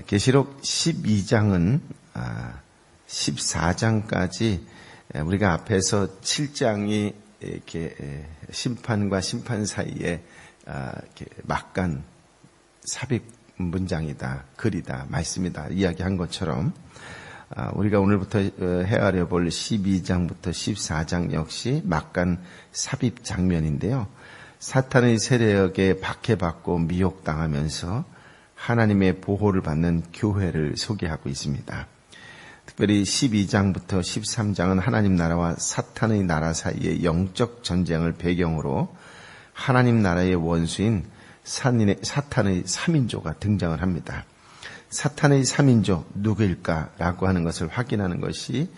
계시록 12장은 14장까지 우리가 앞에서 7장이 이렇게 심판과 심판 사이에 막간 삽입 문장이다, 글이다, 말씀이다 이야기한 것처럼 우리가 오늘부터 헤아려 볼 12장부터 14장 역시 막간 삽입 장면인데요. 사탄의 세력에 박해받고 미혹당하면서 하나님의 보호를 받는 교회를 소개하고 있습니다. 특별히 12장부터 13장은 하나님 나라와 사탄의 나라 사이의 영적 전쟁을 배경으로 하나님 나라의 원수인 사탄의 3인조가 등장을 합니다. 사탄의 3인조 누구일까라고 하는 것을 확인하는 것이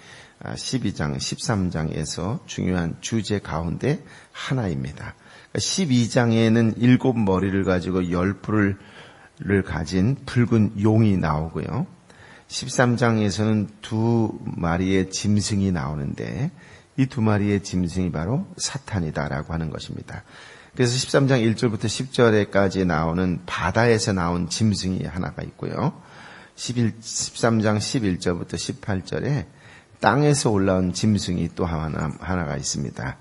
12장, 13장에서 중요한 주제 가운데 하나입니다. 12장에는 7머리를 가지고 10뿔을 가진 붉은 용이 나오고요. 13장에서는 2마리의 짐승이 나오는데 이 2마리의 짐승이 바로 사탄이다라고 하는 것입니다. 그래서 13장 1절부터 10절에까지 나오는 바다에서 나온 짐승이 하나가 있고요. 13장 11절부터 18절에 땅에서 올라온 짐승이 또 하나가 있습니다.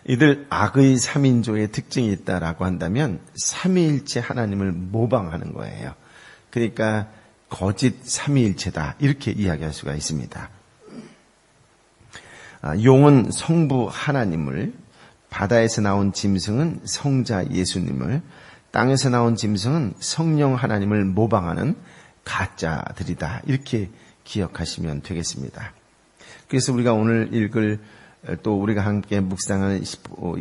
이들 악의 3인조의 특징이 있다라고 한다면 삼위일체 하나님을 모방하는 거예요. 그러니까 거짓 삼위일체다 이렇게 이야기할 수가 있습니다. 용은 성부 하나님을, 바다에서 나온 짐승은 성자 예수님을, 땅에서 나온 짐승은 성령 하나님을 모방하는 가짜들이다 이렇게 기억하시면 되겠습니다. 그래서 우리가 오늘 읽을 또 우리가 함께 묵상하는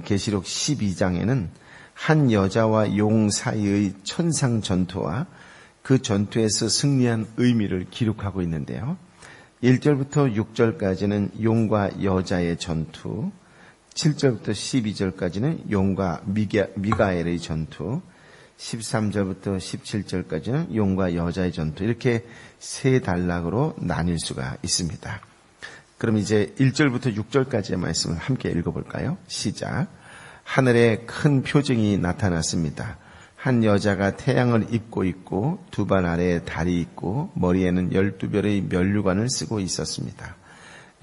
계시록 12장에는 한 여자와 용 사이의 천상 전투와 그 전투에서 승리한 의미를 기록하고 있는데요. 1절부터 6절까지는 용과 여자의 전투, 7절부터 12절까지는 용과 미가엘의 전투, 13절부터 17절까지는 용과 여자의 전투, 이렇게 세 단락으로 나뉠 수가 있습니다. 그럼 이제 1절부터 6절까지의 말씀을 함께 읽어볼까요? 시작. 하늘에 큰 표징이 나타났습니다. 한 여자가 태양을 입고 있고 2발 아래에 달이 있고 머리에는 12별의 면류관을 쓰고 있었습니다.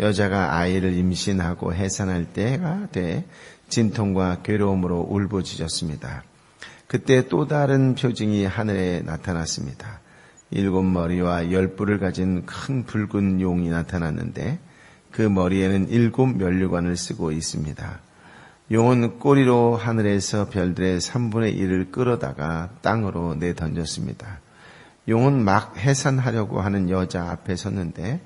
여자가 아이를 임신하고 해산할 때가 돼 진통과 괴로움으로 울부짖었습니다. 그때 또 다른 표징이 하늘에 나타났습니다. 7머리와 10뿔을 가진 큰 붉은 용이 나타났는데 그 머리에는 7 면류관을 쓰고 있습니다. 용은 꼬리로 하늘에서 별들의 3분의 1을 끌어다가 땅으로 내던졌습니다. 용은 막 해산하려고 하는 여자 앞에 섰는데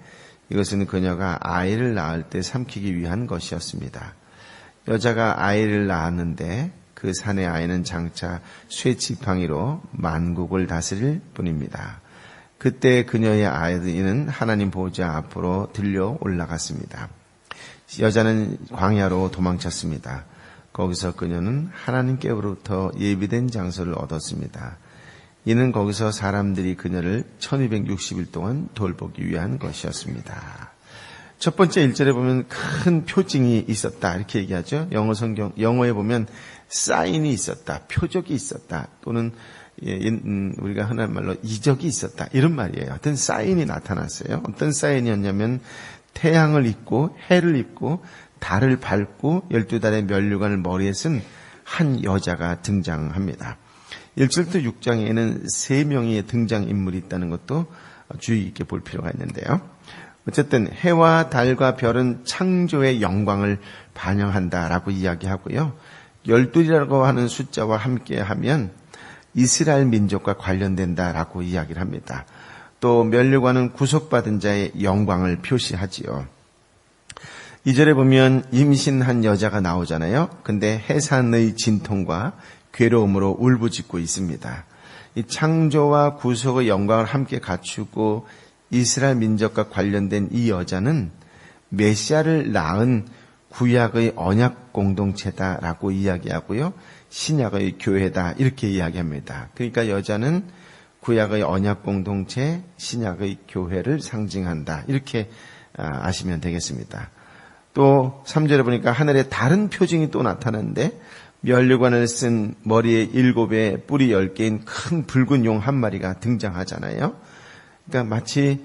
이것은 그녀가 아이를 낳을 때 삼키기 위한 것이었습니다. 여자가 아이를 낳았는데 그 산의 아이는 장차 쇠지팡이로 만국을 다스릴 뿐입니다. 그때 그녀의 아이는 하나님 보좌 앞으로 들려 올라갔습니다. 여자는 광야로 도망쳤습니다. 거기서 그녀는 하나님께로부터 예비된 장소를 얻었습니다. 이는 거기서 사람들이 그녀를 1260일 동안 돌보기 위한 것이었습니다. 첫 번째 1절에 보면 큰 표징이 있었다 이렇게 얘기하죠. 영어에 보면 사인이 있었다, 표적이 있었다, 또는 우리가 흔한 말로 이적이 있었다 이런 말이에요. 어떤 사인이 나타났어요. 어떤 사인이었냐면 태양을 입고 해를 입고 달을 밟고 12달의 면류관을 머리에 쓴 한 여자가 등장합니다. 1절부터 6장에는 3명의 등장인물이 있다는 것도 주의 깊게 볼 필요가 있는데요. 어쨌든 해와 달과 별은 창조의 영광을 반영한다라고 이야기하고요. 12이라고 하는 숫자와 함께하면 이스라엘 민족과 관련된다라고 이야기를 합니다. 또 면류관은 구속받은 자의 영광을 표시하지요. 2절에 보면 임신한 여자가 나오잖아요. 근데 해산의 진통과 괴로움으로 울부짖고 있습니다. 이 창조와 구속의 영광을 함께 갖추고 이스라엘 민족과 관련된 이 여자는 메시아를 낳은 구약의 언약 공동체다라고 이야기하고요. 신약의 교회다 이렇게 이야기합니다. 그러니까 여자는 구약의 언약 공동체, 신약의 교회를 상징한다 이렇게 아시면 되겠습니다. 또 3절에 보니까 하늘에 다른 표징이 또 나타나는데 면류관을 쓴 머리에 7에 뿔이 10개인 큰 붉은 용 한 마리가 등장하잖아요. 그러니까 마치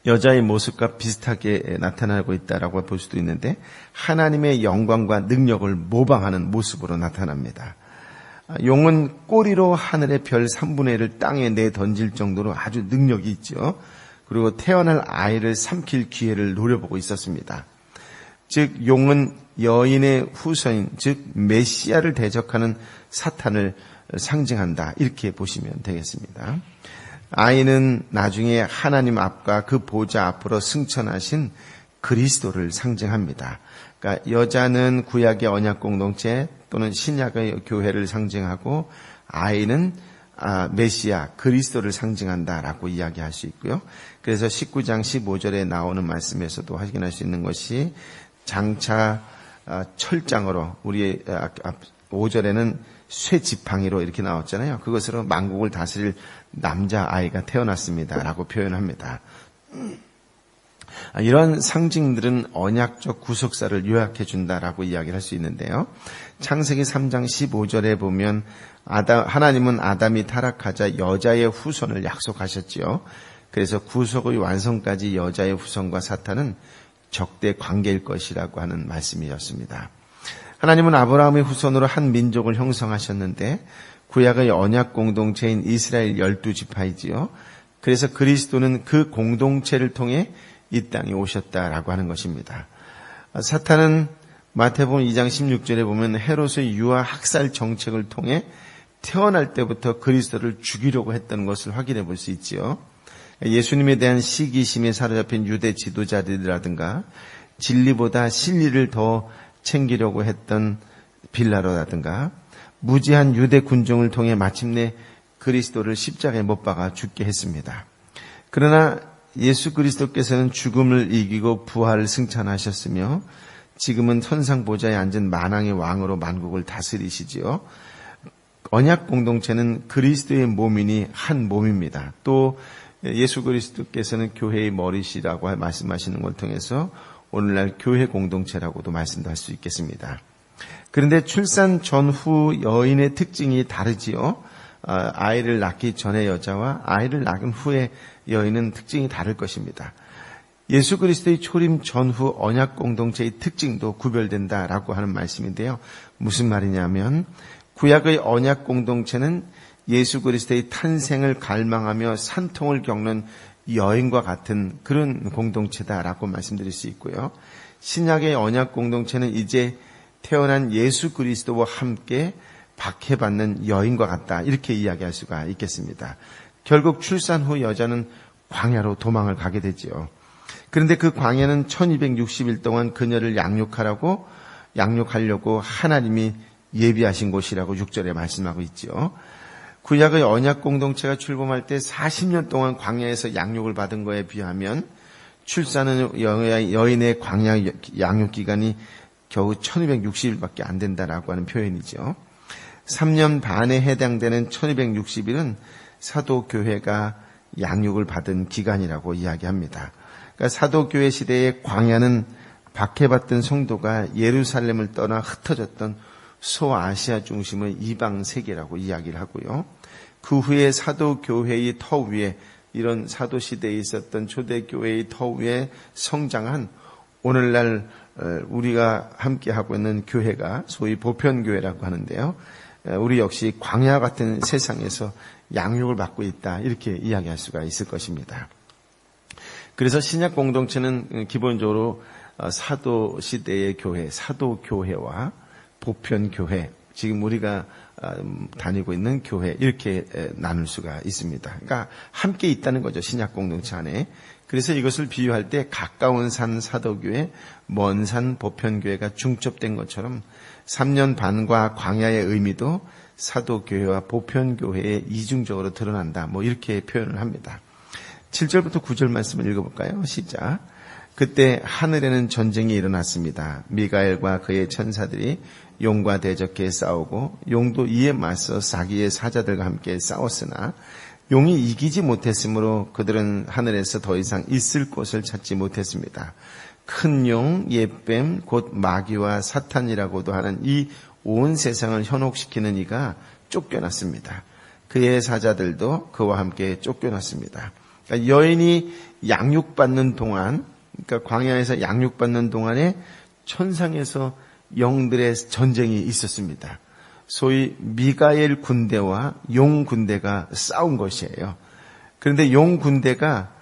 여자의 모습과 비슷하게 나타나고 있다라고 볼 수도 있는데 하나님의 영광과 능력을 모방하는 모습으로 나타납니다. 용은 꼬리로 하늘의 별 3분의 1을 땅에 내던질 정도로 아주 능력이 있죠. 그리고 태어날 아이를 삼킬 기회를 노려보고 있었습니다. 즉 용은 여인의 후손인 즉 메시아를 대적하는 사탄을 상징한다 이렇게 보시면 되겠습니다. 아이는 나중에 하나님 앞과 그 보좌 앞으로 승천하신 그리스도를 상징합니다. 그러니까 여자는 구약의 언약 공동체 또는 신약의 교회를 상징하고 아이는 메시아 그리스도를 상징한다라고 이야기할 수 있고요. 그래서 19장 15절에 나오는 말씀에서도 확인할 수 있는 것이 장차 철장으로 우리 5절에는 쇠 지팡이로 이렇게 나왔잖아요. 그것으로 만국을 다스릴 남자아이가 태어났습니다라고 표현합니다. 이런 상징들은 언약적 구속사를 요약해 준다라고 이야기를 할 수 있는데요. 창세기 3장 15절에 보면 하나님은 아담이 타락하자 여자의 후손을 약속하셨지요. 그래서 구속의 완성까지 여자의 후손과 사탄은 적대 관계일 것이라고 하는 말씀이었습니다. 하나님은 아브라함의 후손으로 한 민족을 형성하셨는데 구약의 언약 공동체인 이스라엘 12지파이지요. 그래서 그리스도는 그 공동체를 통해 이 땅에 오셨다라고 하는 것입니다. 사탄은 마태복음 2장 16절에 보면 헤롯의 유아 학살 정책을 통해 태어날 때부터 그리스도를 죽이려고 했던 것을 확인해 볼 수 있지요. 예수님에 대한 시기심에 사로잡힌 유대 지도자들이라든가 진리보다 진리를 더 챙기려고 했던 빌라로라든가 무지한 유대 군중을 통해 마침내 그리스도를 십자가에 못 박아 죽게 했습니다. 그러나 예수 그리스도께서는 죽음을 이기고 부활을 승천하셨으며 지금은 천상 보좌에 앉은 만왕의 왕으로 만국을 다스리시지요. 언약 공동체는 그리스도의 몸이니 한 몸입니다. 또 예수 그리스도께서는 교회의 머리시라고 말씀하시는 걸 통해서 오늘날 교회 공동체라고도 말씀도 할 수 있겠습니다. 그런데 출산 전후 여인의 특징이 다르지요. 아이를 낳기 전의 여자와 아이를 낳은 후의 여인은 특징이 다를 것입니다. 예수 그리스도의 초림 전후 언약 공동체의 특징도 구별된다라고 하는 말씀인데요. 무슨 말이냐면 구약의 언약 공동체는 예수 그리스도의 탄생을 갈망하며 산통을 겪는 여인과 같은 그런 공동체다라고 말씀드릴 수 있고요. 신약의 언약 공동체는 이제 태어난 예수 그리스도와 함께 박해받는 여인과 같다 이렇게 이야기할 수가 있겠습니다. 결국 출산 후 여자는 광야로 도망을 가게 되지요. 그런데 그 광야는 1260일 동안 그녀를 양육하려고 하나님이 예비하신 곳이라고 6절에 말씀하고 있지요. 구약의 언약 공동체가 출범할 때 40년 동안 광야에서 양육을 받은 거에 비하면 출산은 여인의 광야 양육 기간이 겨우 1260일밖에 안 된다라고 하는 표현이죠. 3년 반에 해당되는 1260일은 사도교회가 양육을 받은 기간이라고 이야기합니다. 그러니까 사도교회 시대의 광야는 박해받던 성도가 예루살렘을 떠나 흩어졌던 소아시아 중심의 이방 세계라고 이야기를 하고요. 그 후에 사도교회의 터 위에 이런 사도시대에 있었던 초대교회의 터 위에 성장한 오늘날 우리가 함께하고 있는 교회가 소위 보편교회라고 하는데요. 우리 역시 광야 같은 세상에서 양육을 받고 있다 이렇게 이야기할 수가 있을 것입니다. 그래서 신약 공동체는 기본적으로 사도시대의 교회, 사도교회와 보편교회, 지금 우리가 다니고 있는 교회 이렇게 나눌 수가 있습니다. 그러니까 함께 있다는 거죠. 신약 공동체 안에. 그래서 이것을 비유할 때 가까운 산 사도교회, 먼 산 보편교회가 중첩된 것처럼 3년 반과 광야의 의미도 사도교회와 보편교회에 이중적으로 드러난다. 이렇게 표현을 합니다. 7절부터 9절 말씀을 읽어볼까요? 시작. 그때 하늘에는 전쟁이 일어났습니다. 미가엘과 그의 천사들이 용과 대적해 싸우고 용도 이에 맞서 자기의 사자들과 함께 싸웠으나 용이 이기지 못했으므로 그들은 하늘에서 더 이상 있을 곳을 찾지 못했습니다. 큰 용, 옛뱀, 곧 마귀와 사탄이라고도 하는 이 온 세상을 현혹시키는 이가 쫓겨났습니다. 그의 사자들도 그와 함께 쫓겨났습니다. 그러니까 여인이 양육받는 동안, 그러니까 광야에서 양육받는 동안에 천상에서 영들의 전쟁이 있었습니다. 소위 미가엘 군대와 용 군대가 싸운 것이에요. 그런데 용 군대가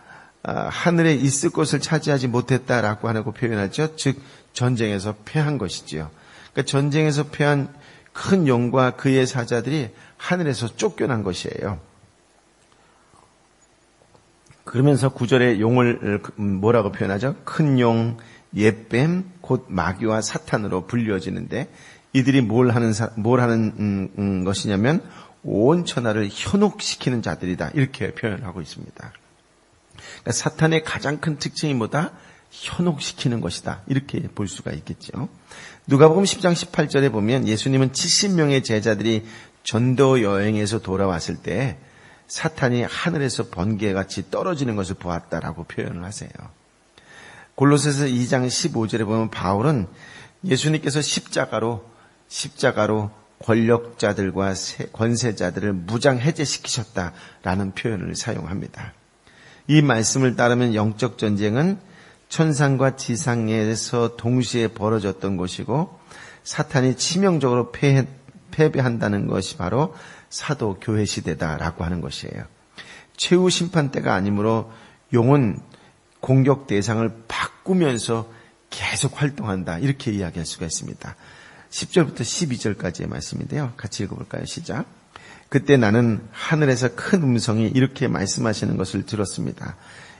하늘에 있을 것을 차지하지 못했다라고 하고 표현하죠. 즉 전쟁에서 패한 것이지요. 그러니까 전쟁에서 패한 큰 용과 그의 사자들이 하늘에서 쫓겨난 것이에요. 그러면서 9절에 용을 뭐라고 표현하죠? 큰 용, 옛뱀, 곧 마귀와 사탄으로 불리워지는데 이들이 뭘 하는 것이냐면 온 천하를 현혹시키는 자들이다. 이렇게 표현하고 있습니다. 그러니까 사탄의 가장 큰 특징이 뭐다? 현혹시키는 것이다. 이렇게 볼 수가 있겠죠. 누가복음 10장 18절에 보면 예수님은 70명의 제자들이 전도 여행에서 돌아왔을 때 사탄이 하늘에서 번개같이 떨어지는 것을 보았다라고 표현을 하세요. 골로새서 2장 15절에 보면 바울은 예수님께서 십자가로 권력자들과 권세자들을 무장 해제시키셨다라는 표현을 사용합니다. 이 말씀을 따르면 영적 전쟁은 천상과 지상에서 동시에 벌어졌던 것이고 사탄이 치명적으로 패배한다는 것이 바로 사도 교회 시대다라고 하는 것이에요. 최후 심판 때가 아니므로 용은 공격 대상을 바꾸면서 계속 활동한다. 이렇게 이야기할 수가 있습니다. 10절부터 12절까지의 말씀인데요. 같이 읽어볼까요? 시작. 그때 나는 하늘에서 큰 음성이 이렇게 말씀하시는 것을 들었습니다.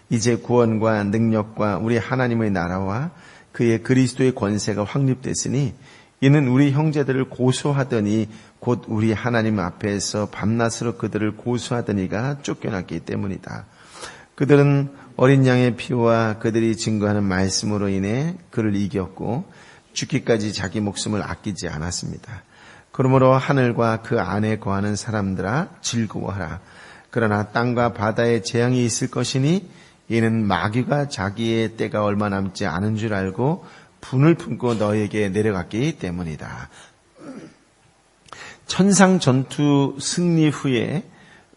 이제 구원과 능력과 우리 하나님의 나라와 그의 그리스도의 권세가 확립됐으니 이는 우리 형제들을 고소하더니 곧 우리 하나님 앞에서 밤낮으로 그들을 고소하더니가 쫓겨났기 때문이다. 그들은 어린 양의 피와 그들이 증거하는 말씀으로 인해 그를 이겼고 죽기까지 자기 목숨을 아끼지 않았습니다. 그러므로 하늘과 그 안에 거하는 사람들아 즐거워하라. 그러나 땅과 바다에 재앙이 있을 것이니 이는 마귀가 자기의 때가 얼마 남지 않은 줄 알고 분을 품고 너에게 내려갔기 때문이다. 천상 전투 승리 후에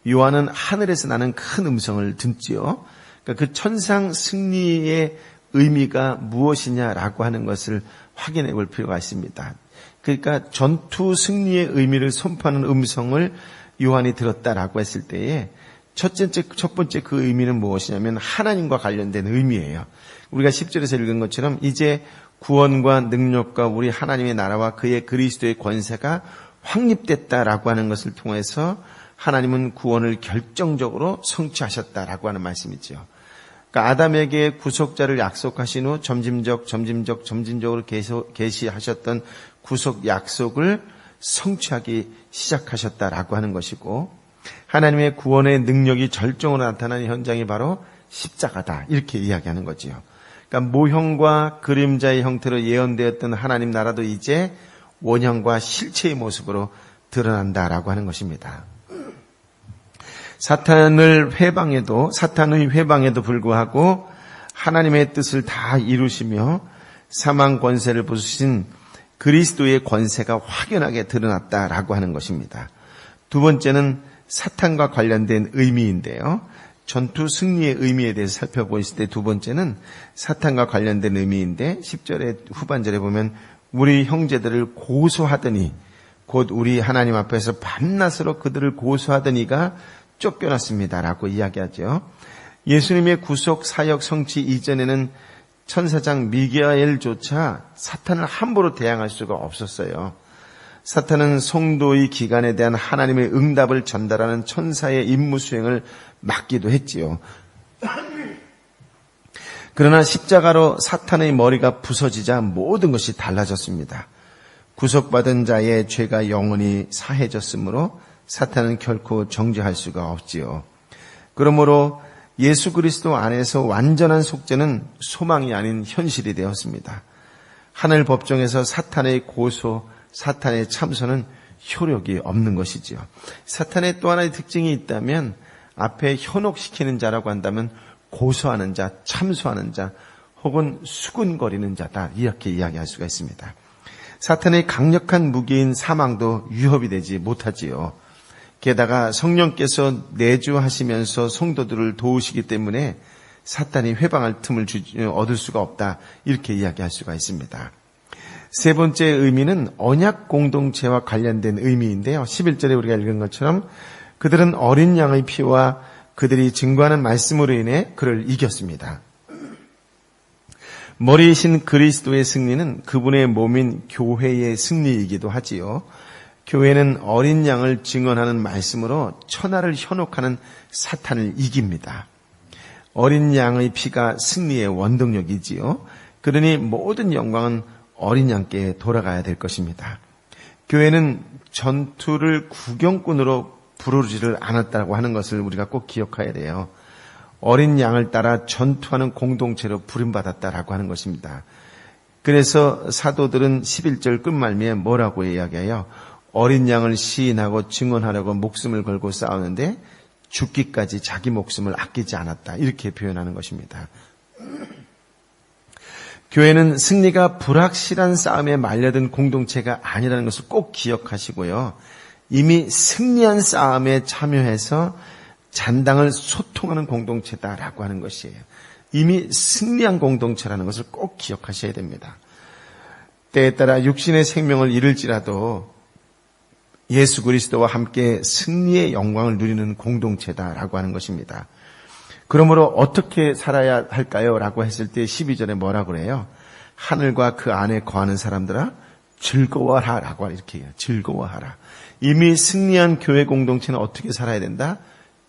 요한은 하늘에서 나는 큰 음성을 듣지요. 그러니까 그 천상 승리의 의미가 무엇이냐라고 하는 것을 확인해 볼 필요가 있습니다. 그러니까 전투 승리의 의미를 선포하는 음성을 요한이 들었다라고 했을 때에 첫 번째 그 의미는 무엇이냐면 하나님과 관련된 의미예요. 우리가 10절에서 읽은 것처럼 이제 구원과 능력과 우리 하나님의 나라와 그의 그리스도의 권세가 확립됐다라고 하는 것을 통해서 하나님은 구원을 결정적으로 성취하셨다라고 하는 말씀이죠. 그러니까 아담에게 구속자를 약속하신 후 점진적으로 계시하셨던 구속 약속을 성취하기 시작하셨다라고 하는 것이고 하나님의 구원의 능력이 절정으로 나타나는 현장이 바로 십자가다. 이렇게 이야기하는 거지요. 그러니까 모형과 그림자의 형태로 예언되었던 하나님 나라도 이제 원형과 실체의 모습으로 드러난다라고 하는 것입니다. 사탄의 회방에도 불구하고 하나님의 뜻을 다 이루시며 사망 권세를 부수신 그리스도의 권세가 확연하게 드러났다라고 하는 것입니다. 두 번째는 사탄과 관련된 의미인데요. 전투 승리의 의미에 대해서 살펴보실 때 두 번째는 사탄과 관련된 의미인데 10절의 후반절에 보면 우리 형제들을 고소하더니 곧 우리 하나님 앞에서 밤낮으로 그들을 고소하더니가 쫓겨났습니다라고 이야기하죠. 예수님의 구속 사역 성취 이전에는 천사장 미가엘조차 사탄을 함부로 대항할 수가 없었어요. 사탄은 성도의 기간에 대한 하나님의 응답을 전달하는 천사의 임무 수행을 맡기도 했지요. 그러나 십자가로 사탄의 머리가 부서지자 모든 것이 달라졌습니다. 구속받은 자의 죄가 영원히 사해졌으므로 사탄은 결코 정죄할 수가 없지요. 그러므로 예수 그리스도 안에서 완전한 속죄는 소망이 아닌 현실이 되었습니다. 하늘 법정에서 사탄의 고소, 사탄의 참소는 효력이 없는 것이지요. 사탄의 또 하나의 특징이 있다면 앞에 현혹시키는 자라고 한다면 고소하는 자, 참소하는 자, 혹은 수군거리는 자다 이렇게 이야기할 수가 있습니다. 사탄의 강력한 무기인 사망도 위협이 되지 못하지요. 게다가 성령께서 내주하시면서 성도들을 도우시기 때문에 사탄이 회방할 틈을 얻을 수가 없다 이렇게 이야기할 수가 있습니다. 세 번째 의미는 언약 공동체와 관련된 의미인데요. 11절에 우리가 읽은 것처럼 그들은 어린 양의 피와 그들이 증거하는 말씀으로 인해 그를 이겼습니다. 머리이신 그리스도의 승리는 그분의 몸인 교회의 승리이기도 하지요. 교회는 어린 양을 증언하는 말씀으로 천하를 현혹하는 사탄을 이깁니다. 어린 양의 피가 승리의 원동력이지요. 그러니 모든 영광은 어린 양께 돌아가야 될 것입니다. 교회는 전투를 구경꾼으로 부르지를 않았다고 하는 것을 우리가 꼭 기억해야 돼요. 어린 양을 따라 전투하는 공동체로 부름받았다라고 하는 것입니다. 그래서 사도들은 11절 끝말미에 뭐라고 이야기해요? 어린 양을 시인하고 증언하려고 목숨을 걸고 싸우는데 죽기까지 자기 목숨을 아끼지 않았다. 이렇게 표현하는 것입니다. 교회는 승리가 불확실한 싸움에 말려든 공동체가 아니라는 것을 꼭 기억하시고요. 이미 승리한 싸움에 참여해서 잔당을 소통하는 공동체다라고 하는 것이에요. 이미 승리한 공동체라는 것을 꼭 기억하셔야 됩니다. 때에 따라 육신의 생명을 잃을지라도 예수 그리스도와 함께 승리의 영광을 누리는 공동체다라고 하는 것입니다. 그러므로 어떻게 살아야 할까요? 라고 했을 때 12절에 뭐라고 그래요? 하늘과 그 안에 거하는 사람들아 즐거워하라 라고 이렇게 해요. 즐거워하라. 이미 승리한 교회 공동체는 어떻게 살아야 된다?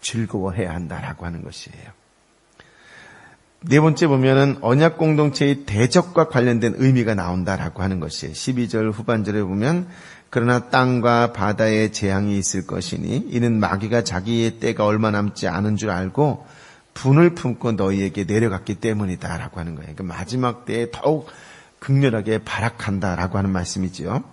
즐거워해야 한다라고 하는 것이에요. 네 번째 보면은 언약 공동체의 대적과 관련된 의미가 나온다라고 하는 것이에요. 12절 후반절에 보면 그러나 땅과 바다에 재앙이 있을 것이니 이는 마귀가 자기의 때가 얼마 남지 않은 줄 알고 분을 품고 너희에게 내려갔기 때문이다라고 하는 거예요. 그러니까 마지막 때에 더욱 극렬하게 발악한다라고 하는 말씀이지요.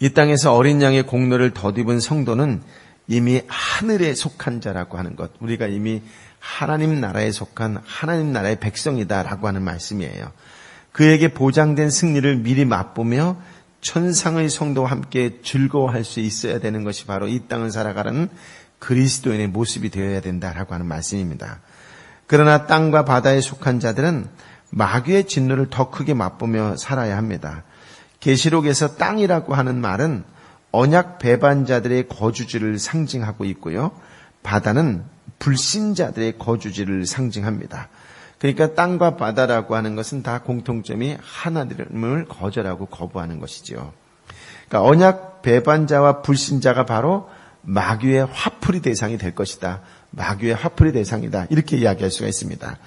이 땅에서 어린 양의 공로를 덧입은 성도는 이미 하늘에 속한 자라고 하는 것. 우리가 이미 하나님 나라에 속한 하나님 나라의 백성이다라고 하는 말씀이에요. 그에게 보장된 승리를 미리 맛보며 천상의 성도와 함께 즐거워할 수 있어야 되는 것이 바로 이 땅을 살아가는 그리스도인의 모습이 되어야 된다라고 하는 말씀입니다. 그러나 땅과 바다에 속한 자들은 마귀의 진노를 더 크게 맛보며 살아야 합니다. 계시록에서 땅이라고 하는 말은 언약 배반자들의 거주지를 상징하고 있고요. 바다는 불신자들의 거주지를 상징합니다. 그러니까 땅과 바다라고 하는 것은 다 공통점이 하나님을 거절하고 거부하는 것이죠. 그러니까 언약 배반자와 불신자가 바로 마귀의 화풀이 대상이 될 것이다. 마귀의 화풀이 대상이다. 이렇게 이야기할 수가 있습니다.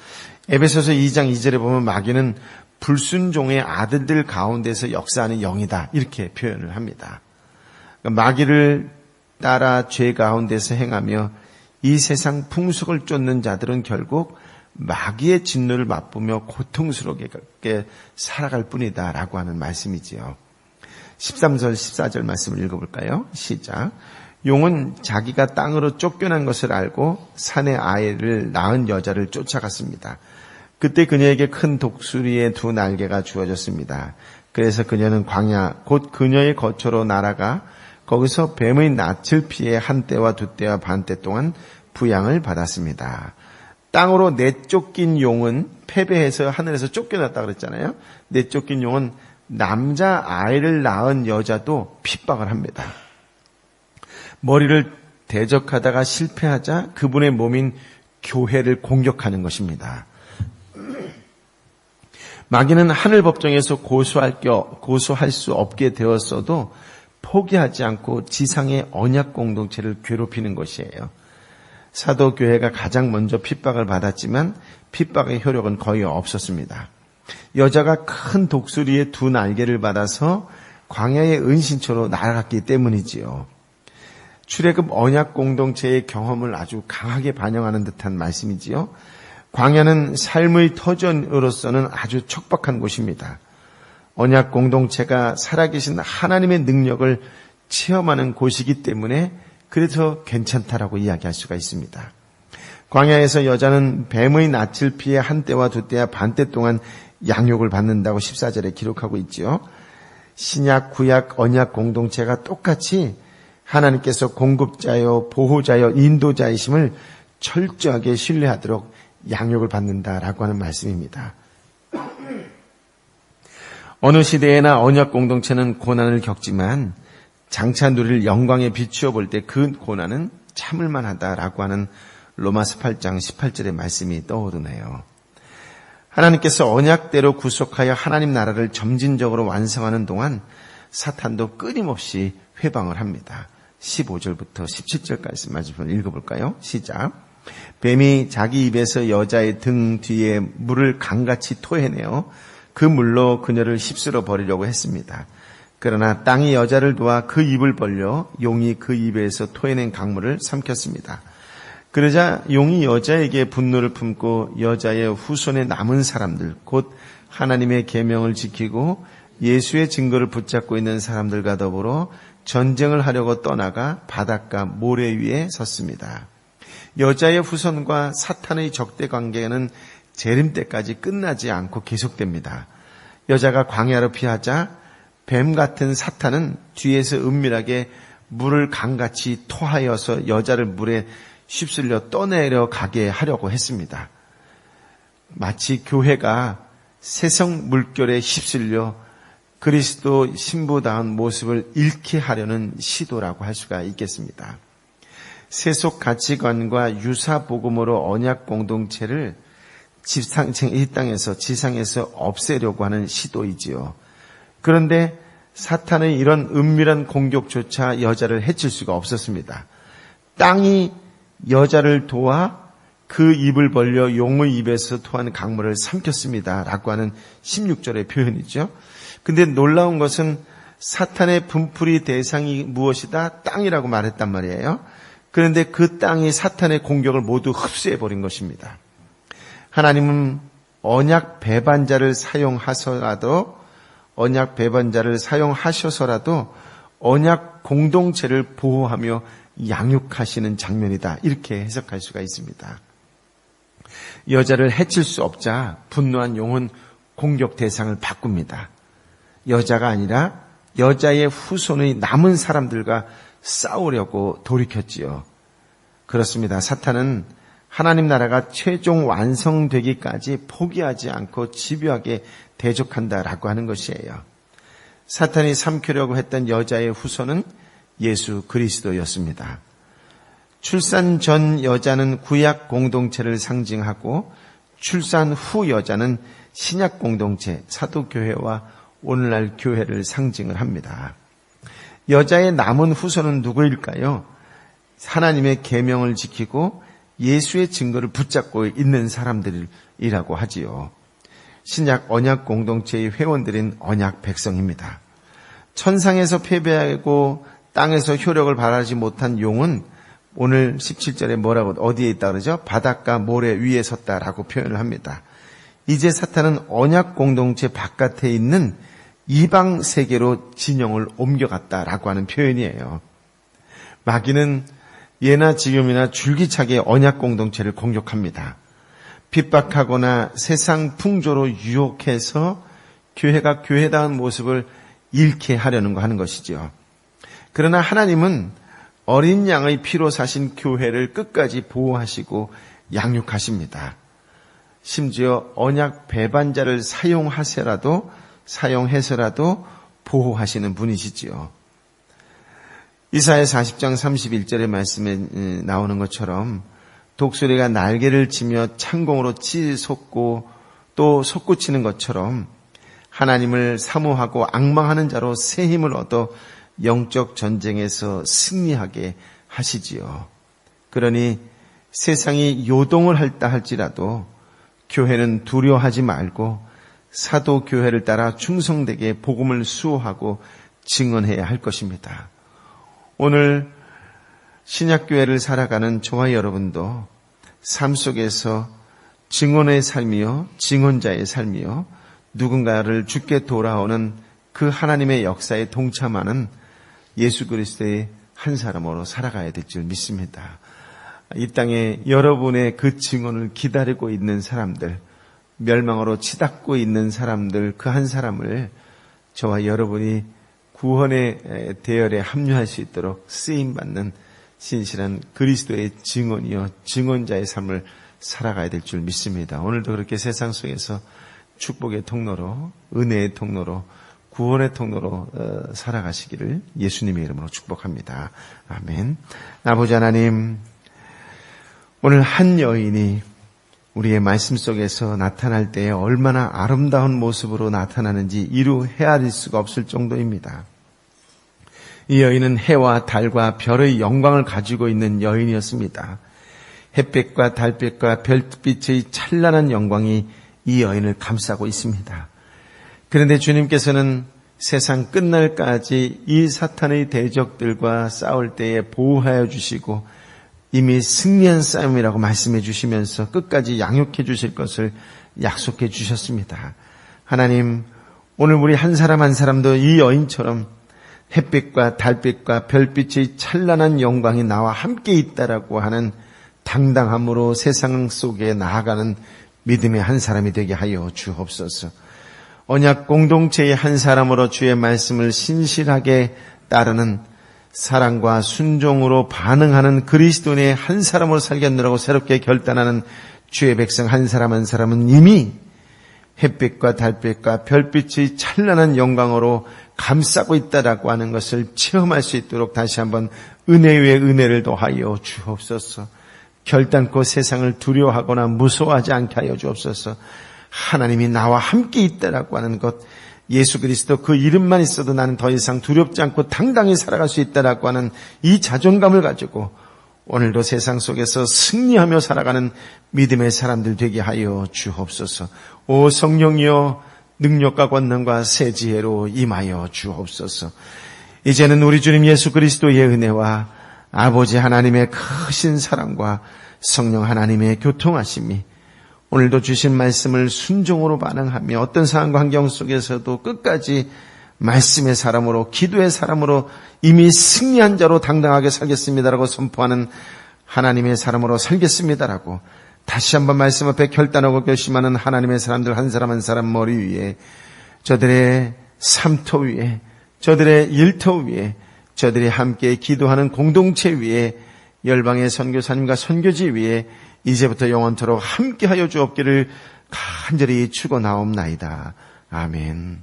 에베소서 2장 2절에 보면 마귀는 불순종의 아들들 가운데서 역사하는 영이다. 이렇게 표현을 합니다. 그러니까 마귀를 따라 죄 가운데서 행하며 이 세상 풍속을 쫓는 자들은 결국 마귀의 진노를 맛보며 고통스럽게 살아갈 뿐이다 라고 하는 말씀이지요. 13절 14절 말씀을 읽어볼까요? 시작. 용은 자기가 땅으로 쫓겨난 것을 알고 산에 아이를 낳은 여자를 쫓아갔습니다. 그때 그녀에게 큰 독수리의 두 날개가 주어졌습니다. 그래서 그녀는 광야 곧 그녀의 거처로 날아가 거기서 뱀의 낯을 피해 한 때와 두 때와 반 때 동안 부양을 받았습니다. 땅으로 내쫓긴 용은 패배해서 하늘에서 쫓겨났다 그랬잖아요. 내쫓긴 용은 남자 아이를 낳은 여자도 핍박을 합니다. 머리를 대적하다가 실패하자 그분의 몸인 교회를 공격하는 것입니다. 마귀는 하늘 법정에서 고소할 수 없게 되었어도 포기하지 않고 지상의 언약 공동체를 괴롭히는 것이에요. 사도교회가 가장 먼저 핍박을 받았지만 핍박의 효력은 거의 없었습니다. 여자가 큰 독수리의 두 날개를 받아서 광야의 은신처로 날아갔기 때문이지요. 출애굽 언약 공동체의 경험을 아주 강하게 반영하는 듯한 말씀이지요. 광야는 삶의 터전으로서는 아주 척박한 곳입니다. 언약 공동체가 살아계신 하나님의 능력을 체험하는 곳이기 때문에 그래서 괜찮다라고 이야기할 수가 있습니다. 광야에서 여자는 뱀의 낯을 피해 한때와 두때와 반때 동안 양육을 받는다고 14절에 기록하고 있지요. 신약, 구약, 언약 공동체가 똑같이 하나님께서 공급자요, 보호자요, 인도자이심을 철저하게 신뢰하도록 양육을 받는다라고 하는 말씀입니다. 어느 시대에나 언약 공동체는 고난을 겪지만 장차 누릴 영광에 비추어 볼 때 그 고난은 참을 만하다라고 하는 로마서 8장 18절의 말씀이 떠오르네요. 하나님께서 언약대로 구속하여 하나님 나라를 점진적으로 완성하는 동안 사탄도 끊임없이 회방을 합니다. 15절부터 17절까지 말씀을 읽어볼까요? 시작. 뱀이 자기 입에서 여자의 등 뒤에 물을 강같이 토해내어 그 물로 그녀를 휩쓸어 버리려고 했습니다. 그러나 땅이 여자를 도와 그 입을 벌려 용이 그 입에서 토해낸 강물을 삼켰습니다. 그러자 용이 여자에게 분노를 품고 여자의 후손에 남은 사람들, 곧 하나님의 계명을 지키고 예수의 증거를 붙잡고 있는 사람들과 더불어 전쟁을 하려고 떠나가 바닷가 모래 위에 섰습니다. 여자의 후손과 사탄의 적대 관계는 재림 때까지 끝나지 않고 계속됩니다. 여자가 광야로 피하자 뱀 같은 사탄은 뒤에서 은밀하게 물을 강같이 토하여서 여자를 물에 휩쓸려 떠내려 가게 하려고 했습니다. 마치 교회가 세상 물결에 휩쓸려 그리스도 신부다운 모습을 잃게 하려는 시도라고 할 수가 있겠습니다. 세속 가치관과 유사 복음으로 언약 공동체를 이 땅에서 지상에서 없애려고 하는 시도이지요. 그런데 사탄의 이런 은밀한 공격조차 여자를 해칠 수가 없었습니다. 땅이 여자를 도와 그 입을 벌려 용의 입에서 토하는 강물을 삼켰습니다. 라고 하는 16절의 표현이죠. 근데 놀라운 것은 사탄의 분풀이 대상이 무엇이다? 땅이라고 말했단 말이에요. 그런데 그 땅이 사탄의 공격을 모두 흡수해버린 것입니다. 하나님은 언약 배반자를 사용하셔서라도 언약 공동체를 보호하며 양육하시는 장면이다. 이렇게 해석할 수가 있습니다. 여자를 해칠 수 없자 분노한 용은 공격 대상을 바꿉니다. 여자가 아니라 여자의 후손의 남은 사람들과 싸우려고 돌이켰지요. 그렇습니다. 사탄은 하나님 나라가 최종 완성되기까지 포기하지 않고 집요하게 대적한다라고 하는 것이에요. 사탄이 삼키려고 했던 여자의 후손은 예수 그리스도였습니다. 출산 전 여자는 구약 공동체를 상징하고 출산 후 여자는 신약 공동체, 사도교회와 오늘날 교회를 상징을 합니다. 여자의 남은 후손은 누구일까요? 하나님의 계명을 지키고 예수의 증거를 붙잡고 있는 사람들이라고 하지요. 신약 언약 공동체의 회원들인 언약 백성입니다. 천상에서 패배하고 땅에서 효력을 발하지 못한 용은 오늘 17절에 뭐라고 어디에 있다 그러죠? 바닷가 모래 위에 섰다라고 표현을 합니다. 이제 사탄은 언약 공동체 바깥에 있는 이방 세계로 진영을 옮겨갔다라고 하는 표현이에요. 마귀는 예나 지금이나 줄기차게 언약 공동체를 공격합니다. 핍박하거나 세상 풍조로 유혹해서 교회가 교회다운 모습을 잃게 하려는 하는 것이죠. 그러나 하나님은 어린 양의 피로 사신 교회를 끝까지 보호하시고 양육하십니다. 심지어 언약 배반자를 사용해서라도 보호하시는 분이시지요. 이사야 40장 31절의 말씀에 나오는 것처럼 독수리가 날개를 치며 창공으로 찌솟고 또 솟구치는 것처럼 하나님을 사모하고 앙망하는 자로 새 힘을 얻어 영적 전쟁에서 승리하게 하시지요. 그러니 세상이 요동을 할다 할지라도 교회는 두려워하지 말고 사도 교회를 따라 충성되게 복음을 수호하고 증언해야 할 것입니다. 오늘 신약교회를 살아가는 저와 여러분도 삶 속에서 증언의 삶이요, 증언자의 삶이요, 누군가를 주께 돌아오는 그 하나님의 역사에 동참하는 예수 그리스도의 한 사람으로 살아가야 될 줄 믿습니다. 이 땅에 여러분의 그 증언을 기다리고 있는 사람들, 멸망으로 치닫고 있는 사람들, 그 한 사람을 저와 여러분이 구원의 대열에 합류할 수 있도록 쓰임받는 신실한 그리스도의 증언이요, 증언자의 삶을 살아가야 될 줄 믿습니다. 오늘도 그렇게 세상 속에서 축복의 통로로, 은혜의 통로로, 구원의 통로로 살아가시기를 예수님의 이름으로 축복합니다. 아멘. 아버지 하나님, 오늘 한 여인이 우리의 말씀 속에서 나타날 때에 얼마나 아름다운 모습으로 나타나는지 이루 헤아릴 수가 없을 정도입니다. 이 여인은 해와 달과 별의 영광을 가지고 있는 여인이었습니다. 햇빛과 달빛과 별빛의 찬란한 영광이 이 여인을 감싸고 있습니다. 그런데 주님께서는 세상 끝날까지 이 사탄의 대적들과 싸울 때에 보호하여 주시고 이미 승리한 싸움이라고 말씀해 주시면서 끝까지 양육해 주실 것을 약속해 주셨습니다. 하나님, 오늘 우리 한 사람 한 사람도 이 여인처럼 햇빛과 달빛과 별빛의 찬란한 영광이 나와 함께 있다라고 하는 당당함으로 세상 속에 나아가는 믿음의 한 사람이 되게 하여 주옵소서. 언약 공동체의 한 사람으로 주의 말씀을 신실하게 따르는 사랑과 순종으로 반응하는 그리스도인의 한 사람으로 살겠노라고 새롭게 결단하는 주의 백성 한 사람 한 사람은 이미 햇빛과 달빛과 별빛의 찬란한 영광으로 감싸고 있다라고 하는 것을 체험할 수 있도록 다시 한번 은혜 위에 은혜를 더하여 주옵소서. 결단코 세상을 두려워하거나 무서워하지 않게 하여 주옵소서. 하나님이 나와 함께 있다라고 하는 것, 예수 그리스도 그 이름만 있어도 나는 더 이상 두렵지 않고 당당히 살아갈 수 있다라고 하는 이 자존감을 가지고 오늘도 세상 속에서 승리하며 살아가는 믿음의 사람들 되게 하여 주옵소서. 오 성령이여, 능력과 권능과 새 지혜로 임하여 주옵소서. 이제는 우리 주님 예수 그리스도의 은혜와 아버지 하나님의 크신 사랑과 성령 하나님의 교통하심이 오늘도 주신 말씀을 순종으로 반응하며 어떤 상황과 환경 속에서도 끝까지 말씀의 사람으로, 기도의 사람으로 이미 승리한 자로 당당하게 살겠습니다라고 선포하는 하나님의 사람으로 살겠습니다라고 다시 한번 말씀 앞에 결단하고 결심하는 하나님의 사람들 한 사람 한 사람 머리 위에, 저들의 삶터 위에, 저들의 일터 위에, 저들이 함께 기도하는 공동체 위에, 열방의 선교사님과 선교지 위에 이제부터 영원토록 함께하여 주옵기를 간절히 축원하옵나이다. 아멘.